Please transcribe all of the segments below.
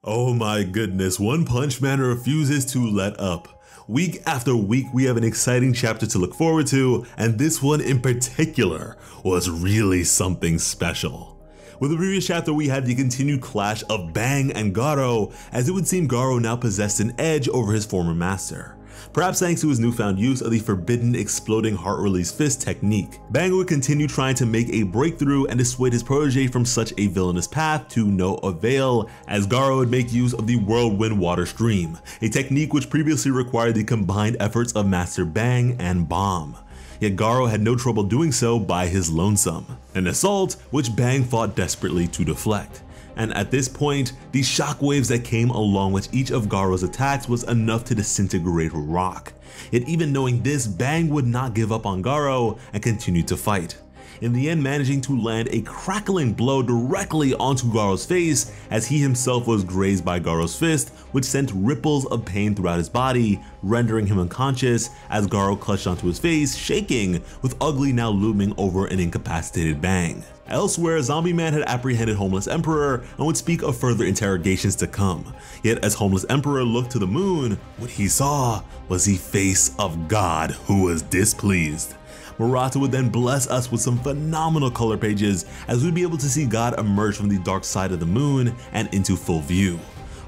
Oh my goodness, One Punch Man refuses to let up. Week after week, we have an exciting chapter to look forward to, and this one in particular was really something special. With the previous chapter, we had the continued clash of Bang and Garou, as it would seem Garou now possessed an edge over his former master. Perhaps thanks to his newfound use of the forbidden exploding heart release fist technique. Bang would continue trying to make a breakthrough and dissuade his protege from such a villainous path to no avail, as Garou would make use of the whirlwind water stream, a technique which previously required the combined efforts of Master Bang and Bomb. Yet Garou had no trouble doing so by his lonesome, an assault which Bang fought desperately to deflect. And at this point, the shockwaves that came along with each of Garou's attacks was enough to disintegrate rock. Yet even knowing this, Bang would not give up on Garou and continued to fight, in the end managing to land a crackling blow directly onto Garou's face, as he himself was grazed by Garou's fist, which sent ripples of pain throughout his body, rendering him unconscious as Garou clutched onto his face, shaking, with Ugly now looming over an incapacitated Bang. Elsewhere, Zombie Man had apprehended Homeless Emperor and would speak of further interrogations to come. Yet as Homeless Emperor looked to the moon, what he saw was the face of God, who was displeased. Murata would then bless us with some phenomenal color pages, as we'd be able to see God emerge from the dark side of the moon and into full view.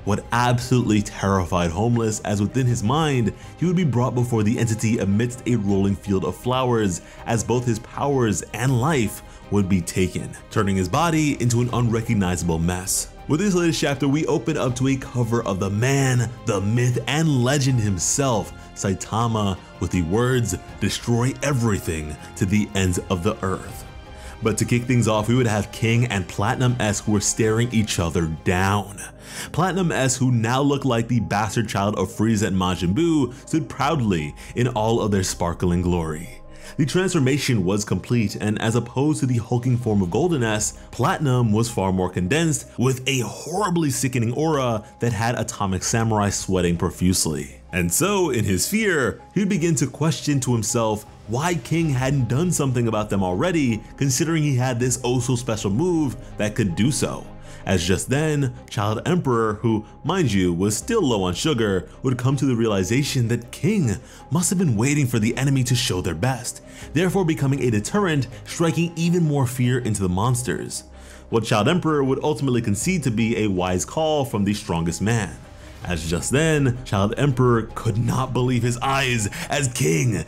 What absolutely terrified Homeless, as within his mind, he would be brought before the entity amidst a rolling field of flowers, as both his powers and life would be taken, turning his body into an unrecognizable mess. With this latest chapter, we open up to a cover of the man, the myth, and legend himself, Saitama, with the words, "Destroy everything to the ends of the earth." But to kick things off, we would have King and Platinum S, who were staring each other down. Platinum S, who now looked like the bastard child of Frieza and Majin Buu, stood proudly in all of their sparkling glory. The transformation was complete, and as opposed to the hulking form of Golden S, Platinum was far more condensed, with a horribly sickening aura that had Atomic Samurai sweating profusely. And so, in his fear, he'd begin to question to himself why King hadn't done something about them already, considering he had this oh so special move that could do so. As just then, Child Emperor, who, mind you, was still low on sugar, would come to the realization that King must have been waiting for the enemy to show their best, therefore becoming a deterrent, striking even more fear into the monsters. What Child Emperor would ultimately concede to be a wise call from the strongest man. As just then, Child Emperor could not believe his eyes, as King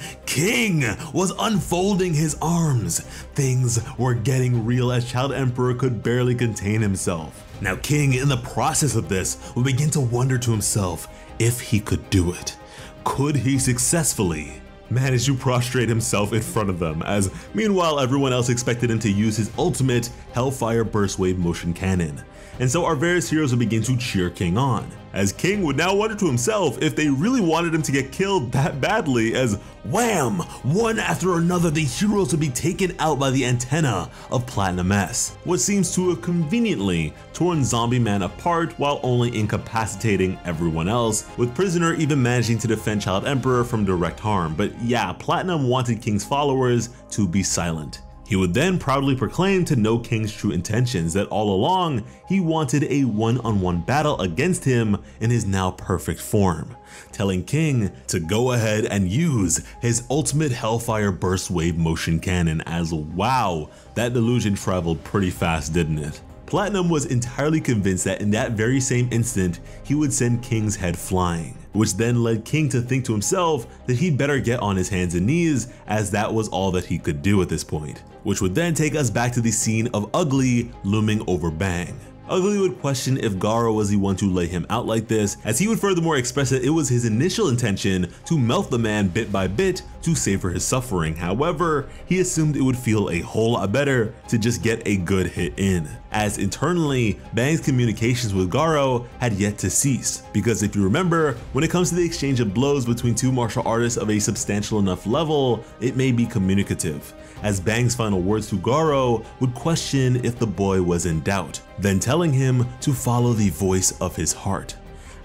was unfolding his arms. Things were getting real, as Child Emperor could barely contain himself. Now King, in the process of this, would begin to wonder to himself if he could do it. Could he successfully managed to prostrate himself in front of them, as meanwhile everyone else expected him to use his ultimate Hellfire Burst Wave motion cannon. And so our various heroes would begin to cheer King on, as King would now wonder to himself if they really wanted him to get killed that badly, as wham! One after another, the heroes would be taken out by the antenna of Platinum S, what seems to have conveniently torn Zombie Man apart while only incapacitating everyone else, with Prisoner even managing to defend Child Emperor from direct harm. But yeah, Platinum wanted King's followers to be silent. He would then proudly proclaim to know King's true intentions, that all along he wanted a one-on-one battle against him in his now perfect form, telling King to go ahead and use his ultimate Hellfire Burst Wave motion cannon, as wow, that delusion traveled pretty fast, didn't it? Platinum was entirely convinced that in that very same instant, he would send King's head flying, which then led King to think to himself that he'd better get on his hands and knees, as that was all that he could do at this point, which would then take us back to the scene of Ugly looming over Bang. Ugly would question if Garou was the one to lay him out like this, as he would furthermore express that it was his initial intention to melt the man bit by bit to savor his suffering. However, he assumed it would feel a whole lot better to just get a good hit in, as internally, Bang's communications with Garou had yet to cease, because if you remember, when it comes to the exchange of blows between two martial artists of a substantial enough level, it may be communicative, as Bang's final words to Garou would question if the boy was in doubt, then telling him to follow the voice of his heart.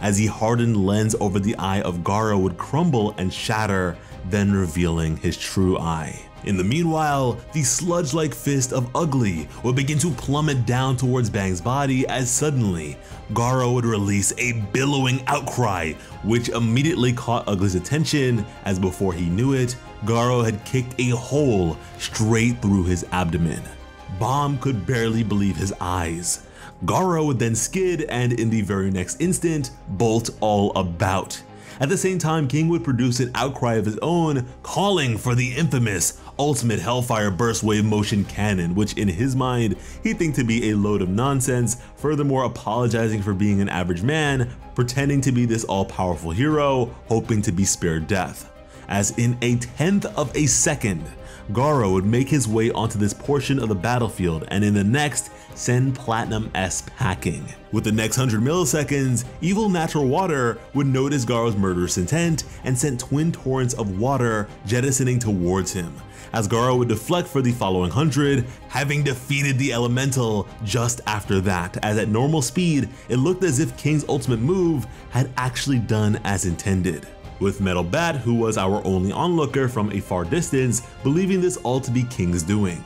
as the hardened lens over the eye of Garou would crumble and shatter, then revealing his true eye. In the meanwhile, the sludge-like fist of Ugly would begin to plummet down towards Bang's body as suddenly, Garou would release a billowing outcry, which immediately caught Ugly's attention, as before he knew it, Garou had kicked a hole straight through his abdomen. Bomb could barely believe his eyes. Garou would then skid and in the very next instant, bolt all about. At the same time, King would produce an outcry of his own, calling for the infamous Ultimate Hellfire Burst Wave Motion Cannon, which in his mind, he'd think to be a load of nonsense, furthermore apologizing for being an average man, pretending to be this all-powerful hero, hoping to be spared death. As in a tenth of a second, Garou would make his way onto this portion of the battlefield and in the next, send Platinum S packing. With the next 100 milliseconds, evil natural water would notice Garou's murderous intent and sent twin torrents of water jettisoning towards him, as Garou would deflect for the following 100, having defeated the elemental just after that, as at normal speed, it looked as if King's ultimate move had actually done as intended. With Metal Bat, who was our only onlooker from a far distance, believing this all to be King's doing.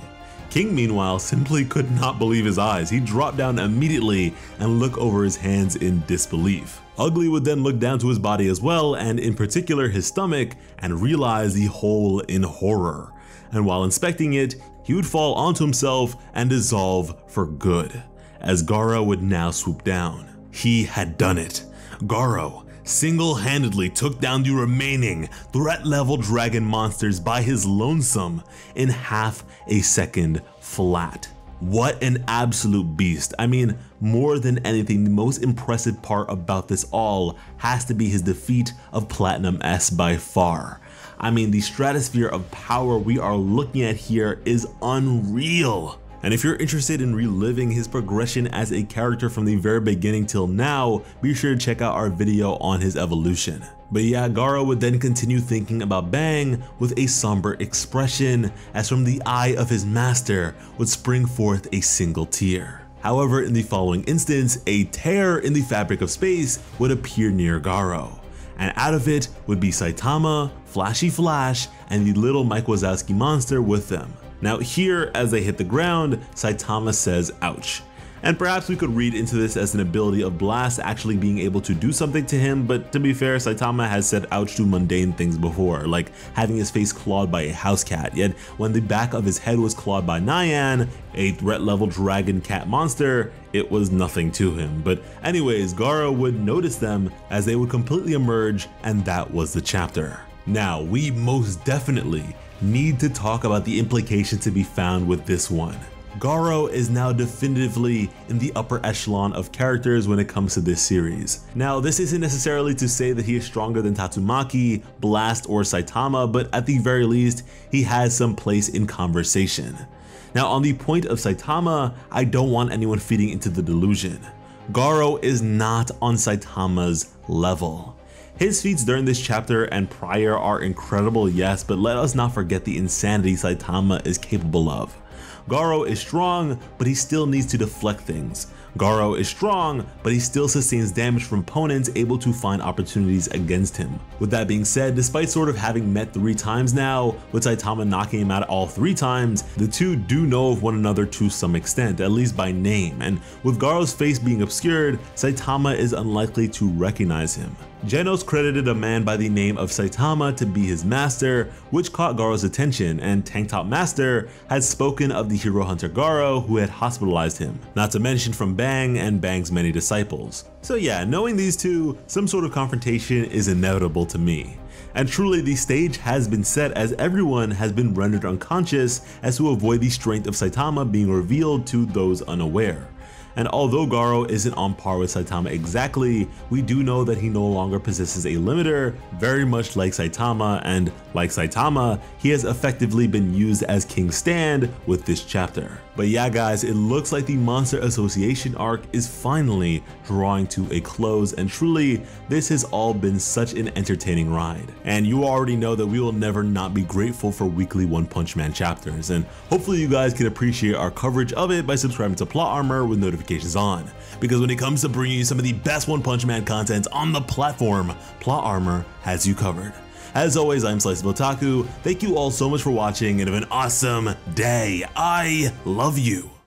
King meanwhile simply could not believe his eyes. He dropped down immediately and looked over his hands in disbelief. Ugly would then look down to his body as well, and in particular his stomach, and realize the hole in horror. And while inspecting it, he would fall onto himself and dissolve for good, as Garou would now swoop down. He had done it. Garou single-handedly took down the remaining threat-level dragon monsters by his lonesome in half a second flat. What an absolute beast. I mean, more than anything, the most impressive part about this all has to be his defeat of Platinum S by far. I mean, the stratosphere of power we are looking at here is unreal. And if you're interested in reliving his progression as a character from the very beginning till now, be sure to check out our video on his evolution. But yeah, Garou would then continue thinking about Bang with a somber expression, as from the eye of his master would spring forth a single tear. However, in the following instance, a tear in the fabric of space would appear near Garou, and out of it would be Saitama, Flashy Flash, and the little Mike Wazowski monster with them. Now here, as they hit the ground, Saitama says ouch. And perhaps we could read into this as an ability of Blast actually being able to do something to him, but to be fair, Saitama has said ouch to mundane things before, like having his face clawed by a house cat, yet when the back of his head was clawed by Nyan, a threat level dragon cat monster, it was nothing to him. But anyways, Garou would notice them as they would completely emerge, and that was the chapter. Now, we most definitely need to talk about the implications to be found with this one. Garou is now definitively in the upper echelon of characters when it comes to this series. Now, this isn't necessarily to say that he is stronger than Tatsumaki, Blast, or Saitama, but at the very least, he has some place in conversation. Now, on the point of Saitama, I don't want anyone feeding into the delusion. Garou is not on Saitama's level. His feats during this chapter and prior are incredible, yes, but let us not forget the insanity Saitama is capable of. Garou is strong, but he still needs to deflect things. Garou is strong, but he still sustains damage from opponents able to find opportunities against him. With that being said, despite sort of having met 3 times now, with Saitama knocking him out all 3 times, the two do know of one another to some extent, at least by name, and with Garou's face being obscured, Saitama is unlikely to recognize him. Genos credited a man by the name of Saitama to be his master, which caught Garou's attention, and Tank Top Master had spoken of the hero hunter Garou who had hospitalized him, not to mention from Bang and Bang's many disciples. So yeah, knowing these two, some sort of confrontation is inevitable to me. And truly, the stage has been set as everyone has been rendered unconscious as to avoid the strength of Saitama being revealed to those unaware. And although Garou isn't on par with Saitama exactly, we do know that he no longer possesses a limiter, very much like Saitama, and like Saitama, he has effectively been used as King's stand with this chapter. But yeah guys, it looks like the Monster Association arc is finally drawing to a close, and truly, this has all been such an entertaining ride. And you already know that we will never not be grateful for weekly One Punch Man chapters, and hopefully you guys can appreciate our coverage of it by subscribing to Plot Armor with notifications notifications on, because when it comes to bringing you some of the best One Punch Man content on the platform, Plot Armor has you covered. As always, I'm Slice of Otaku. Thank you all so much for watching and have an awesome day. I love you.